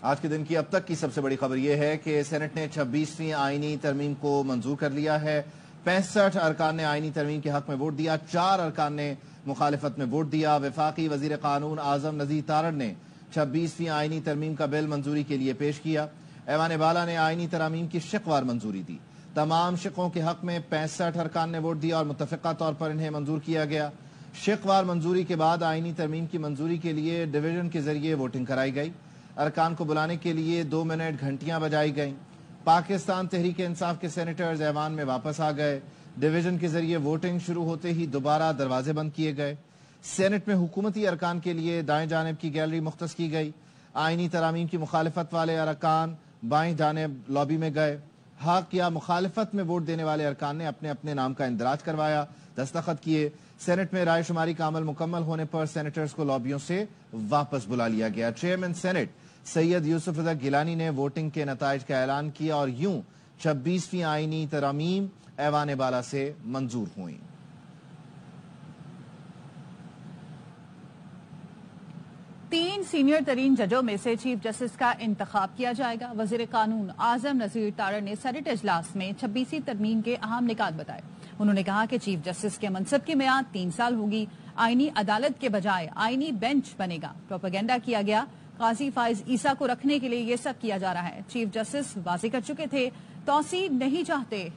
آج کے دن کی اب تک کی سب سے بڑی خبر یہ ہے کہ سینٹ نے 26ویں آئینی ترمیم کو منظور کر لیا ہے۔ 65 ارکان نے آئینی ترمیم کے حق میں ووٹ دیا، 4 ارکان نے مخالفت میں ووٹ دیا۔ وفاقی وزیر قانون اعظم نذیر تارڑ نے 26ویں آئینی ترمیم کا بل منظوری کے لیے پیش کیا۔ ایوان بالا نے آئینی ترامیم کی شقوار منظوری دی۔ تمام شقوں کے حق میں 65 ارکان نے ووٹ دیا اور متفقہ طور پر انہیں منظور کیا گیا۔ شقوار منظوری کے بعد آئینی ترمیم کی منظوری کے لیے ڈویژن کے ذریعے ووٹنگ کرائی گئی۔ ارکان کو بلانے کے لیے 2 منٹ گھنٹیاں بجائی گئیں۔ پاکستان تحریک انصاف کے سینیٹرز ایوان میں واپس آ گئے۔ ڈویژن کے ذریعے ووٹنگ شروع ہوتے ہی دوبارہ دروازے بند کیے گئے۔ سینٹ میں حکومتی ارکان کے لیے دائیں جانب کی گیلری مختص کی گئی۔ آئینی ترامیم کی مخالفت والے ارکان بائیں جانب لابی میں گئے۔ حق یا مخالفت میں ووٹ دینے والے ارکان نے اپنے اپنے نام کا اندراج کروایا، دستخط کیے۔ سینٹ میں رائے شماری کا عمل مکمل ہونے پر سینیٹرز کو لابیوں سے واپس بلا لیا گیا۔ چیئرمین سینٹ سید یوسف رضا گیلانی نے ووٹنگ کے نتائج کا اعلان کیا اور یوں 26ویں آئینی ترامیم ایوان بالا سے منظور ہوئیں۔ تین سینئر ترین ججوں میں سے چیف جسٹس کا انتخاب کیا جائے گا۔ وزیر قانون اعظم نذیر تارڑ نے سینٹ اجلاس میں 26ویں ترمیم کے اہم نکات بتائے۔ انہوں نے کہا کہ چیف جسٹس کے منصب کی میعاد 3 سال ہوگی۔ آئینی عدالت کے بجائے آئینی بینچ بنے گا۔ پروپیگنڈا کیا گیا، قاضی فائز عیسیٰ کو رکھنے کے لیے یہ سب کیا جا رہا ہے۔ چیف جسٹس واضح کر چکے تھے، توسیع نہیں چاہتے۔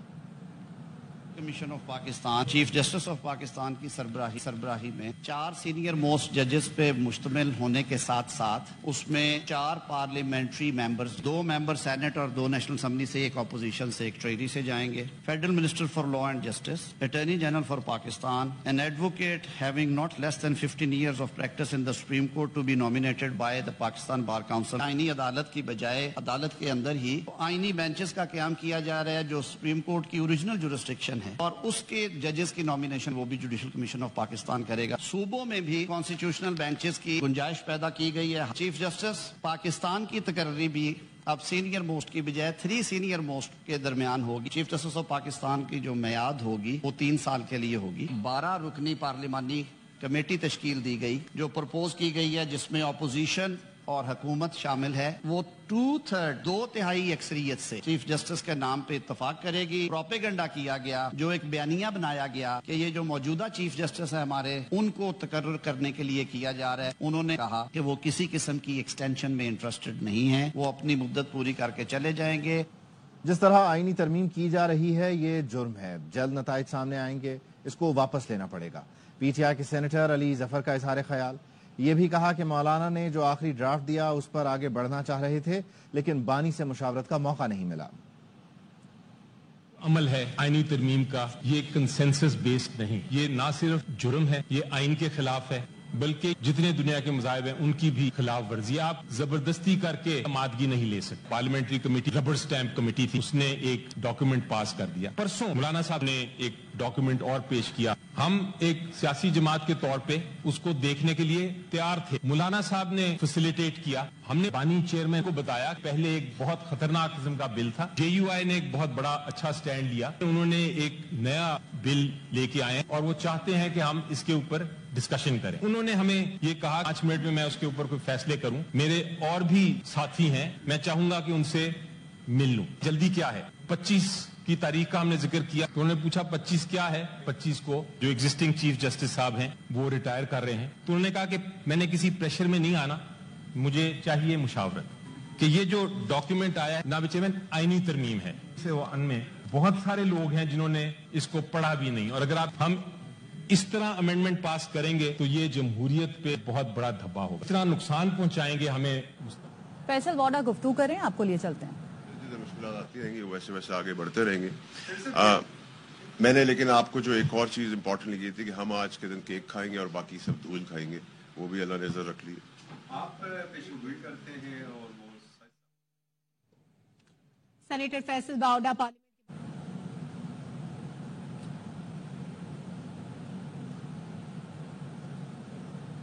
Commission of Pakistan chief justice of Pakistan کی سربراہی میں 4 سینئر موسٹ ججز پہ مشتمل ہونے کے ساتھ ساتھ اس میں 4 پارلیمنٹری ممبرز، 2 ممبر سینٹ اور 2 نیشنل اسمبلی سے، 1 اپوزیشن سے، 1 ٹریری سے جائیں گے۔ Federal minister for law and justice, attorney general for Pakistan, an advocate having not less than 15 years of practice in the Supreme Court to be nominated by the Pakistan Bar Council۔ آئینی عدالت کی بجائے عدالت کے اندر ہی آئینی بینچز کا قیام کیا جا رہا ہے جو سپریم کورٹ کی اوریجنل جورسڈکشن ہے، اور اس کے ججز کی نامینیشن وہ بھی جوڈیشل کمیشن آف پاکستان کرے گا۔ صوبوں میں بھی کانسٹیٹیوشنل بینچز کی گنجائش پیدا کی گئی ہے۔ چیف جسٹس پاکستان کی تقرری بھی اب سینئر موسٹ کی بجائے 3 سینئر موسٹ کے درمیان ہوگی۔ چیف جسٹس آف پاکستان کی جو میعاد ہوگی وہ 3 سال کے لیے ہوگی۔ 12 رکنی پارلیمانی کمیٹی تشکیل دی گئی جو پرپوز کی گئی ہے، جس میں اپوزیشن اور حکومت شامل ہے۔ وہ 2/3 اکثریت سے چیف جسٹس کے نام پہ اتفاق کرے گی۔ پروپیگنڈا کیا گیا، جو ایک بیانیہ بنایا گیا کہ یہ جو موجودہ چیف جسٹس ہے ہمارے، ان کو تقرر کرنے کے لیے کیا جا رہا ہے۔ انہوں نے کہا کہ وہ کسی قسم کی ایکسٹینشن میں انٹرسٹڈ نہیں ہیں، وہ اپنی مدت پوری کر کے چلے جائیں گے۔ جس طرح آئینی ترمیم کی جا رہی ہے یہ جرم ہے، جلد نتائج سامنے آئیں گے، اس کو واپس لینا پڑے گا۔ پی ٹی آئی کے سینیٹر علی ظفر کا اظہار خیال، یہ بھی کہا کہ مولانا نے جو آخری ڈرافٹ دیا اس پر آگے بڑھنا چاہ رہے تھے لیکن بانی سے مشاورت کا موقع نہیں ملا۔ عمل ہے آئینی ترمیم کا، یہ کنسنسس بیسڈ نہیں، یہ نہ صرف جرم ہے، یہ آئین کے خلاف ہے، بلکہ جتنے دنیا کے مذاہب ہیں ان کی بھی خلاف ورزی۔ آپ زبردستی کر کے آمادگی نہیں لے سکتے۔ Parliamentary committee rubber stamp committee تھی، اس نے ایک ڈاکیومنٹ پاس کر دیا۔ پرسوں مولانا صاحب نے ایک ڈاکیومنٹ اور پیش کیا۔ ہم ایک سیاسی جماعت کے طور پہ اس کو دیکھنے کے لیے تیار تھے۔ مولانا صاحب نے فیسیلیٹیٹ کیا۔ ہم نے بانی چیئرمین کو بتایا کہ پہلے ایک بہت خطرناک قسم کا بل تھا، جے یو آئی نے ایک بہت بڑا اچھا سٹینڈ لیا، انہوں نے ایک نیا بل لے کے آئے اور وہ چاہتے ہیں کہ ہم اس کے اوپر ڈسکشن کریں۔ انہوں نے ہمیں یہ کہا 5 منٹ میں اس کے اوپر کوئی فیصلے کروں۔ میرے اور بھی ساتھی ہیں، میں چاہوں گا کہ ان سے مل لوں۔ جلدی کیا ہے؟ 25 کی تاریخ کا ہم نے ذکر کیا تو انہوں نے پوچھا 25 کیا ہے؟ 25 کو جو ایگزسٹنگ چیف جسٹس صاحب ہیں وہ ریٹائر کر رہے ہیں، تو انہوں نے کہا کہ میں نے کسی پریشر میں نہیں آنا، مجھے چاہیے مشاورت۔ کہ یہ جو ڈاکیومنٹ آیا ہے نائب چیئرمین آئینی ترمیم ہے، اسے وہ ان میں بہت سارے لوگ ہیں جنہوں نے اس کو پڑھا بھی نہیں، اور اگر ہم اس طرح امینڈمنٹ پاس کریں گے تو یہ جمہوریت پہ بہت بڑا دھبا ہوگا، اتنا نقصان پہنچائیں گے ہمیں۔ فیصل واڈا گفتگو کریں، آپ کو لیے چلتے ہیں۔ مشکلات آتی رہیں گی، ویسے ویسے آگے بڑھتے رہیں گے۔ میں نے لیکن آپ کو جو ایک اور چیز امپورٹنٹ لگی تھی کہ ہم آج کے دن کیک کھائیں گے اور باقی سب دودھ کھائیں گے، وہ بھی اللہ نے نظر رکھ لی۔ آپ پیشگوئی کرتے ہیں اور سینیٹر فیصل واڈا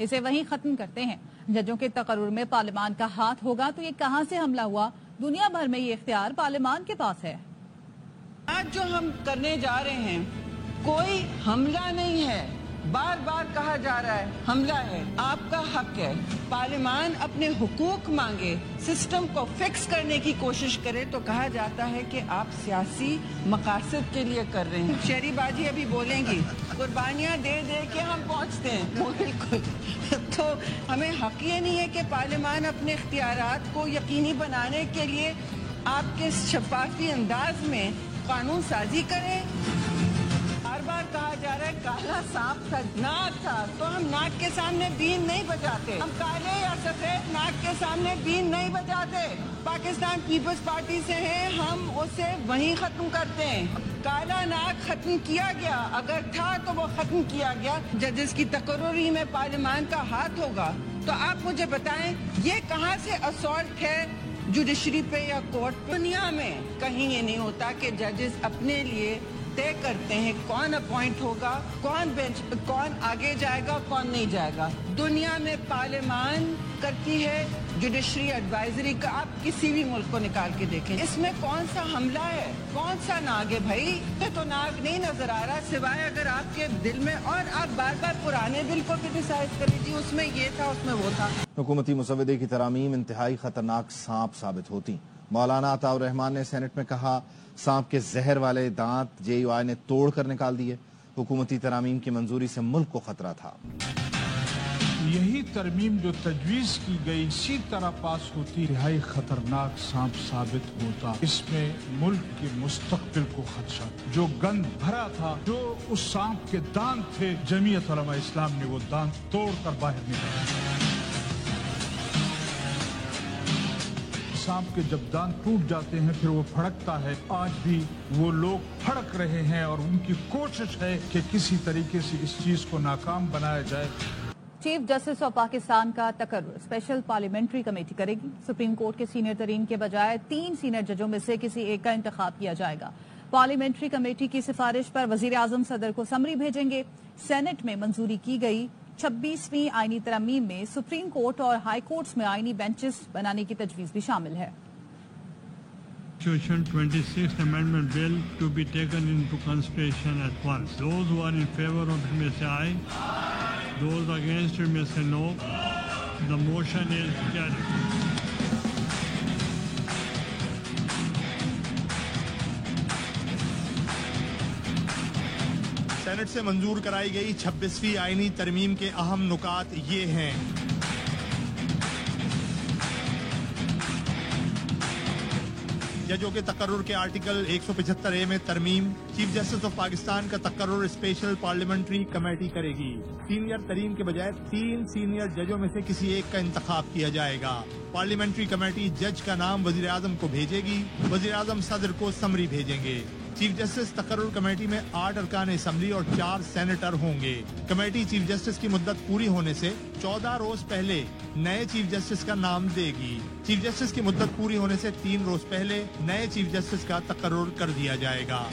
اسے وہیں ختم کرتے ہیں۔ ججوں کے تقرر میں پارلیمان کا ہاتھ ہوگا تو یہ کہاں سے حملہ ہوا؟ دنیا بھر میں یہ اختیار پارلیمان کے پاس ہے۔ آج جو ہم کرنے جا رہے ہیں کوئی حملہ نہیں ہے، بار بار کہا جا رہا ہے حملہ ہے، آپ کا حق ہے پارلیمان اپنے حقوق مانگے، سسٹم کو فکس کرنے کی کوشش کرے تو کہا جاتا ہے کہ آپ سیاسی مقاصد کے لیے کر رہے ہیں۔ شہری باجی ابھی بولیں گی قربانیاں دے دے کے ہم پہنچتے ہیں، بالکل تو ہمیں حق یہ نہیں ہے کہ پارلیمان اپنے اختیارات کو یقینی بنانے کے لیے آپ کے شفافی انداز میں قانون سازی کرے؟ بار بار کہا جا رہا ہے کالا سانپ تھا، ناک تھا، تو ہم ناک کے سامنے بین نہیں بجاتے، ہم کالے یا سفید ناک کے سامنے بین نہیں بجاتے۔ پاکستان پیپلز پارٹی سے ہیں، ہم اسے وہیں ختم کرتے ہیں۔ کالا ناک ختم کیا گیا، اگر تھا تو وہ ختم کیا گیا۔ ججز کی تقرری میں پارلیمان کا ہاتھ ہوگا تو آپ مجھے بتائیں یہ کہاں سے اسالٹ ہے جوڈیشری پہ یا کورٹ پہ؟ دنیا میں کہیں یہ نہیں ہوتا کہ ججز اپنے لیے طے کرتے ہیں کون اپوائنٹ ہوگا، کون آگے جائے گا، کون نہیں جائے گا۔ دنیا میں پارلیمان کرتی ہے جوڈیشری ایڈوائزری کا، آپ کسی بھی ملک کو نکال کے دیکھیں، اس میں کون سا حملہ ہے، کون سا ناگ ہے بھائی؟ تو ناگ نہیں نظر آ رہا سوائے اگر آپ کے دل میں، اور آپ بار بار پرانے بل کو کرٹیسائز کریں جی اس میں یہ تھا، اس میں وہ تھا۔ حکومتی مسودے کی ترامیم انتہائی خطرناک سانپ ثابت ہوتی۔ مولانا عطاء الرحمان نے سینٹ میں کہا سانپ کے زہر والے دانت جے یو آئی نے توڑ کر نکال دیے۔ حکومتی ترامیم کی منظوری سے ملک کو خطرہ تھا۔ یہی ترمیم جو تجویز کی گئی اسی طرح پاس ہوتی انتہائی خطرناک سانپ ثابت ہوتا۔ اس میں ملک کے مستقبل کو خدشہ تھا۔ جو گند بھرا تھا، جو اس سانپ کے دانت تھے، جمعیت علماء اسلام نے وہ دانت توڑ کر باہر نکالا۔ سانپ کے جب دانت ٹوٹ جاتے ہیں پھر وہ پھڑکتا ہے۔ آج بھی وہ لوگ پھڑک رہے ہیں اور ان کی کوشش ہے کہ کسی طریقے سے اس چیز کو ناکام بنایا جائے۔ چیف جسٹس آف پاکستان کا تقرر اسپیشل پارلیمنٹری کمیٹی کرے گی۔ سپریم کورٹ کے سینئر ترین کے بجائے 3 سینئر ججوں میں سے کسی ایک کا انتخاب کیا جائے گا۔ پارلیمنٹری کمیٹی کی سفارش پر وزیر اعظم صدر کو سمری بھیجیں گے۔ سینٹ میں منظوری کی گئی 26ویں آئینی ترمیم میں سپریم کورٹ اور ہائی کورٹس میں آئینی بینچز بنانے کی تجویز بھی شامل ہے۔ 26th Amendment Bill to be taken into consideration at once. Those who are in favor of it may say aye. Those against it may say no. The motion is carried. Senate سے منظور کرائی گئی 26ویں آئینی ترمیم کے اہم نکات یہ ہیں۔ ججوں کے تقرر کے آرٹیکل 175A میں ترمیم۔ چیف جسٹس آف پاکستان کا تقرر اسپیشل پارلیمنٹری کمیٹی کرے گی۔ سینئر ترین کے بجائے 3 سینئر ججوں میں سے کسی ایک کا انتخاب کیا جائے گا۔ پارلیمنٹری کمیٹی جج کا نام وزیر اعظم کو بھیجے گی، وزیر اعظم صدر کو سمری بھیجیں گے۔ چیف جسٹس تقرر کمیٹی میں 8 ارکان اسمبلی اور 4 سینیٹر ہوں گے۔ کمیٹی چیف جسٹس کی مدت پوری ہونے سے 14 روز پہلے نئے چیف جسٹس کا نام دے گی۔ چیف جسٹس کی مدت پوری ہونے سے 3 روز پہلے نئے چیف جسٹس کا تقرر کر دیا جائے گا۔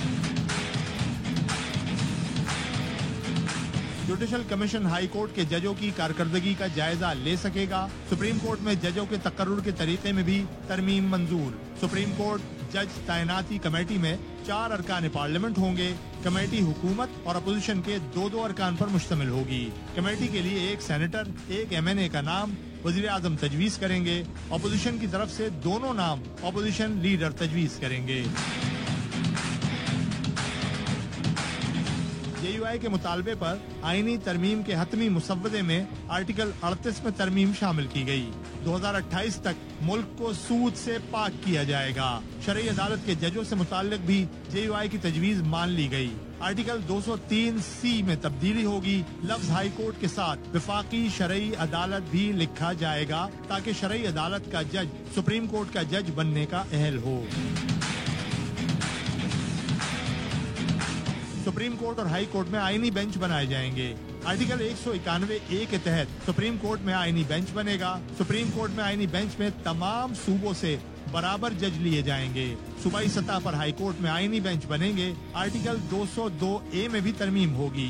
جوڈیشل کمیشن ہائی کورٹ کے ججوں کی کارکردگی کا جائزہ لے سکے گا۔ سپریم کورٹ میں ججوں کے تقرر کے طریقے میں بھی ترمیم منظور۔ سپریم کورٹ جج تعیناتی کمیٹی میں 4 ارکان پارلیمنٹ ہوں گے۔ کمیٹی حکومت اور اپوزیشن کے 2 ارکان پر مشتمل ہوگی۔ کمیٹی کے لیے 1 سینیٹر، 1 MNA کا نام وزیر اعظم تجویز کریں گے۔ اپوزیشن کی طرف سے دونوں نام اپوزیشن لیڈر تجویز کریں گے۔ JUI کے مطالبے پر آئینی ترمیم کے حتمی مسودے میں آرٹیکل 38 میں ترمیم شامل کی گئی۔ 2028 تک ملک کو سود سے پاک کیا جائے گا۔ شرعی عدالت کے ججوں سے متعلق بھی JUI کی تجویز مان لی گئی۔ آرٹیکل 203C میں تبدیلی ہوگی۔ لفظ ہائی کورٹ کے ساتھ وفاقی شرعی عدالت بھی لکھا جائے گا تاکہ شرعی عدالت کا جج سپریم کورٹ کا جج بننے کا اہل ہو۔ سپریم کورٹ اور ہائی کورٹ میں آئینی بینچ بنائے جائیں گے۔ آرٹیکل 191A کے تحت سپریم کورٹ میں آئینی بینچ بنے گا۔ سپریم کورٹ میں آئینی بینچ میں تمام صوبوں سے برابر جج لیے جائیں گے۔ صوبائی سطح پر ہائی کورٹ میں آئینی بینچ بنیں گے۔ آرٹیکل 202A میں بھی ترمیم ہوگی۔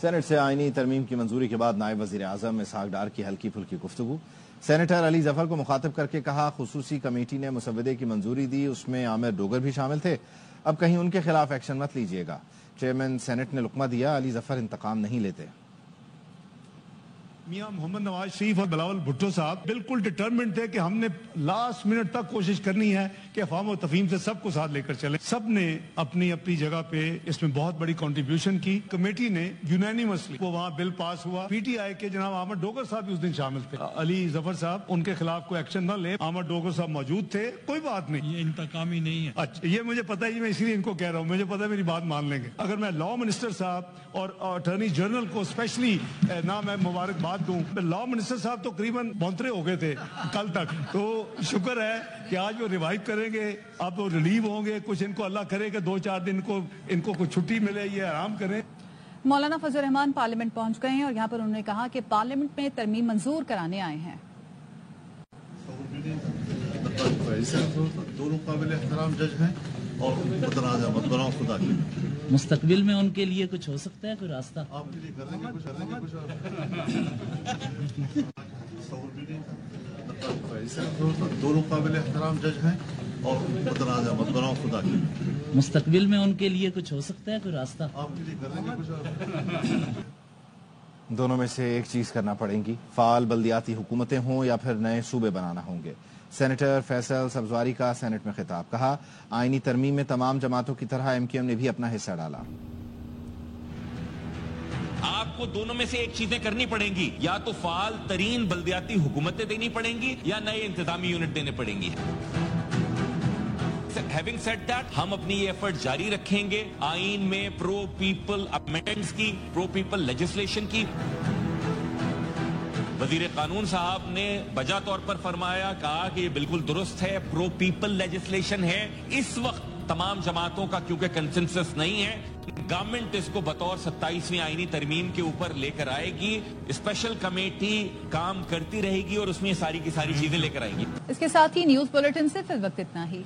سینٹ سے آئینی ترمیم کی منظوری کے بعد نائب وزیر اعظم اسحاق ڈار کی ہلکی پھلکی گفتگو. سینیٹر علی ظفر کو مخاطب کر کے کہا خصوصی کمیٹی نے مسودے کی منظوری دی, اس میں عامر ڈوگر بھی شامل تھے, اب کہیں ان کے خلاف ایکشن مت لیجیے گا. چیئرمین سینٹ نے لقمہ دیا, علی ظفر انتقام نہیں لیتے. میاں محمد نواز شریف اور بلاول بھٹو صاحب بالکل ڈٹرمنٹ تھے کہ ہم نے لاسٹ منٹ تک کوشش کرنی ہے کہ افہام و تفہیم سے سب کو ساتھ لے کر چلیں. سب نے اپنی اپنی جگہ پہ اس میں بہت بڑی کنٹریبیوشن کی. کمیٹی نے یونینیمسلی وہ وہاں بل پاس ہوا. پی ٹی آئی کے جناب احمد ڈوگر صاحب بھی اس دن شامل تھے. علی ظفر صاحب ان کے خلاف کوئی ایکشن نہ لے, احمد ڈوگر صاحب موجود تھے, کوئی بات نہیں. یہ انتقامی نہیں ہے. اچھا یہ مجھے پتا ہے, میں اسی لیے ان کو کہہ رہا ہوں, مجھے پتا ہے میری بات مان لیں گے. اگر میں لا منسٹر صاحب اور اٹارنی جنرل کو اسپیشلی نہ میں مبارکباد دوں, لا منسٹر صاحب تو قریباً بونترے ہو گئے تھے کل تک, تو شکر ہے کہ آج وہ ریوائیو کریں گے, اب وہ ریلیو ہوں گے. کچھ ان کو اللہ کرے کہ 2-4 دن ان کو کچھ چھٹی ملے, یہ آرام کریں. مولانا فضل الرحمان پارلیمنٹ پہنچ گئے ہیں اور یہاں پر انہوں نے کہا کہ پارلیمنٹ میں ترمیم منظور کرانے آئے ہیں. دونوں قابل احترام جج ہیں اور متنازع مت بناؤ خدا کی. مستقبل میں ان کے لیے کچھ ہو سکتا ہے, کوئی راستہ آپ کے لیے کر دیں گے کچھ دونوں قابل احترام جج ہیں اور متنازع مت بناؤ خدا کی. مستقبل میں ان کے لیے کچھ ہو سکتا ہے, کوئی راستہ آپ کے لیے کر دیں گے کچھ. دونوں میں سے ایک چیز کرنا پڑے گی, فعال بلدیاتی حکومتیں ہوں یا پھر نئے صوبے بنانا ہوں گے. سینیٹر فیصل سبزواری کا سینٹ میں خطاب. کہا آئینی ترمیم میں تمام جماعتوں کی طرح ایم کیو ایم نے بھی اپنا حصہ ڈالا. آپ کو دونوں میں سے ایک چیزیں کرنی پڑیں گی, یا تو فعال ترین بلدیاتی حکومتیں دینی پڑیں گی یا نئے انتظامی یونٹ دینے پڑیں گی. ہیونگ سیڈ دیٹ, ہم اپنی یہ ایفرٹ جاری رکھیں گے آئین میں پرو پیپل امینڈمنٹس کی, پرو پیپل لیجسلیشن کی. وزیر قانون صاحب نے بجا طور پر فرمایا, کہا کہ یہ بالکل درست ہے, پرو پیپل لیجسلیشن ہے. اس وقت تمام جماعتوں کا کیونکہ کنسنسس نہیں ہے, گورنمنٹ اس کو بطور 27ویں آئینی ترمیم کے اوپر لے کر آئے گی. اسپیشل کمیٹی کام کرتی رہے گی اور اس میں ساری کی ساری چیزیں لے کر آئے گی. اس کے ساتھ ہی نیوز بلیٹن سے فی الوقت اتنا ہی.